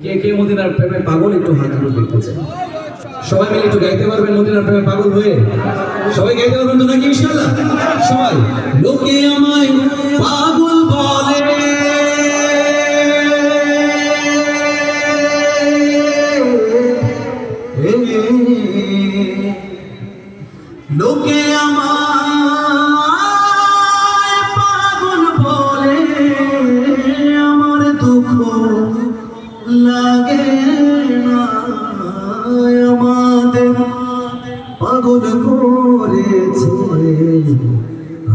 কে কে মদিনার প্রেমে পাগল একটু হাত তুলে দেখতে চাই। সবাই মিলে একটু গাইতে পারবেন মদিনার প্রেমে পাগল হয়ে? সবাই গাইতে পারবেন তো নাকি ইনশাআল্লাহ? সবাই। লোকে আমায় পাগল বলে, লোকে আমায় পাগল বলে, আমার দুঃখ লাগে না, আমাদের পাগল করেছে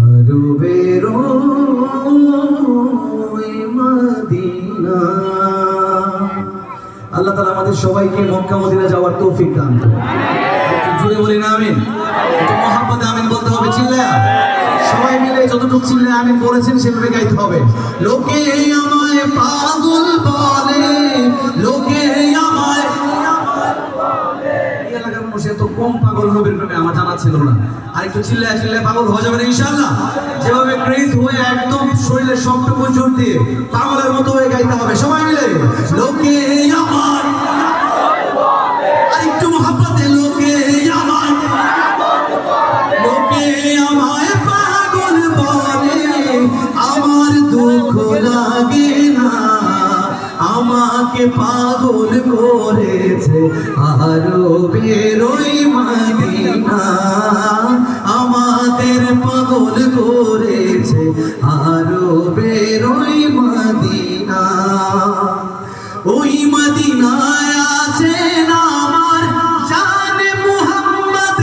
আরো বেরোয় মদিনা। আল্লাহ তাআলা আমাদের সবাইকে মক্কা মদিনা যাওয়ার তৌফিক দান করুন। একটু জোরে বলি না আমিন? একটু মহব্বতে আমিন বলতে হবে চিল্লায়া। সবাই মিলে যতটুকু চিল্লায় আমিন বলেছেন সেভাবে গাইতে হবে। লোকে আমায় পাগল বলে, লোকে আমায় এলাকার মানুষ এত কম পাগল নবীর প্রেমে আমার জানা ছিল না। আর একটু চিল্লায় চিল্লায় পাগল হয়ে যাবে ইনশাআল্লাহ। যেভাবে ক্রেজ হয়ে একদম শরীরের সবটুকু জোর দিয়ে পাগলের মতো হয়ে গাইতে হবে সবাই মিলে। লোকে আমায়, আর একটু মহব্বতে, লোকে আমায়, লোকে আমায় পাগল বলে, আমার দুঃখ লাগে না, আমাকে পাগল করেছে আরো বেরোই মদিনা, আমাদের পাগল করেছে আরো বেরোই মদিনা। ওই মদিনায় আছেন আমার জানে মুহাম্মদ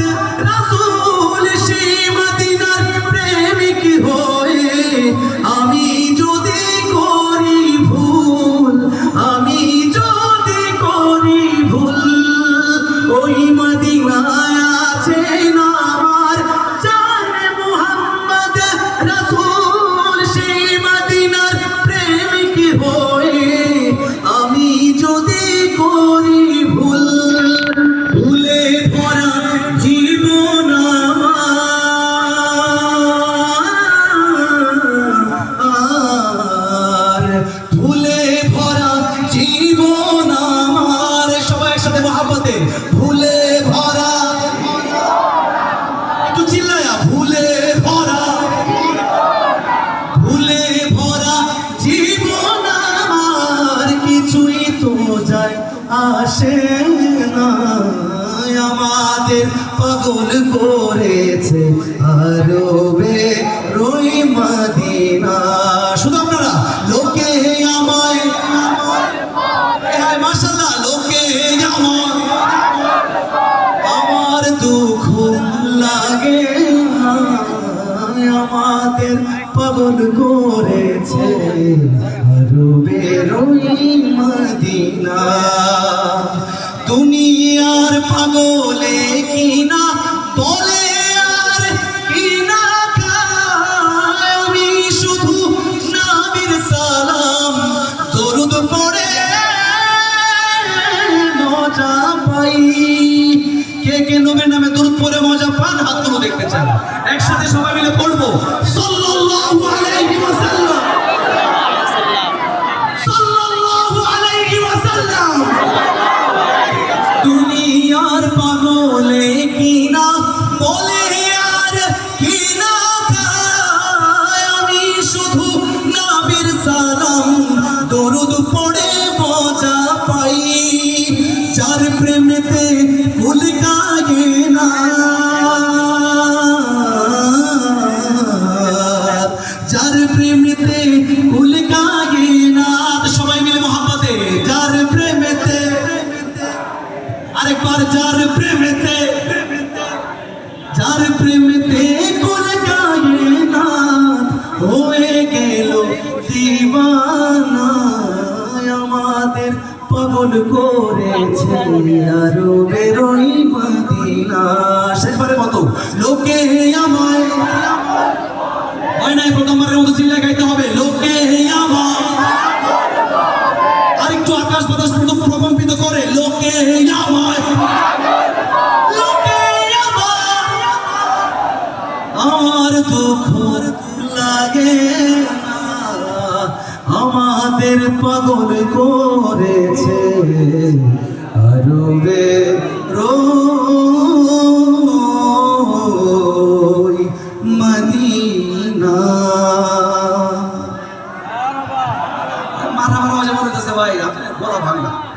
রাসূল, সেই মদিনার প্রেমিক হয়ে আমি যদি করি ভুল, আমি যদি করি ভুল, ওই মদিনায় আছেন আমার জানে মুহাম্মদ রাসূল, সেই মদিনার প্রেমিক হয়ে আমি যদি করি ভুল, ভুলে ভরা জীবন আমার, ভুলে ভরা জীবন আমার, সবাই একসাথে মহব্বতে, ভুলে ভরা, একটু চিল্লায়া, ভুলে ভরা, ভুলে ভরা জীবন আমার, কিছুই তো যায় আসে না, আমাদের পাগল করেছে আরো বেরোই মদিনা। শুধু আপনারা লোকে আমায়, মাশাআল্লাহ, লোকে আমায়, আমার দুঃখ লাগে না, আমাদের পাগল করেছে আরো বেরোই মদিনা। দুনিয়ার পাগলে কিনা বলে আর কিনা খায়, আমি শুধু নবীর সালাম দরুদ পড়ে মজা পাই। কে কে নবীর নামে দরুদ পড়ে মজা পান হাতগুলো দেখতে চান? একসাথে সবাই মিলে পড়বো সাল্লাল্লাহু আলাইহি ওয়াসাল্লাম, সাল্লাল্লাহু আলাইহি ওয়াসাল্লাম। দুনিয়ার পাগলে কিনা বলে আর কিনা খায়, আমি শুধু নবীর সালাম দরুদ পড়ে মজা পাই। যার প্রেমেতে ভুল কাগে না, যার প্রেমেতে ভুল কাগে না, সবাই মিলে মহব্বতে, যার প্রেমেতে, আরেকবার, যার প্রেমেতে, যার প্রেমেতে ভুল কাগে না, হয়ে গেল দিওয়ানা, আমাদের পাগল করেছে আরো বেরোই মদিনা। শেষবারের মতো লোকে আমায়, হয় নাই প্রথমবারের মতো চিল্লায় গাইতে হবে, লোকে আমায়, আর একটু আকাশ বাতাস প্রকম্পিত করে, লোকে আমায়, লোকে আমায়, আমার দুঃখ লাগে না, আমাদের আমাদের পাগল করেছে আরবে রই মদিনা। মারা মারা মজা মনে হচ্ছে ভাই, আপনার গলা ভাঙা।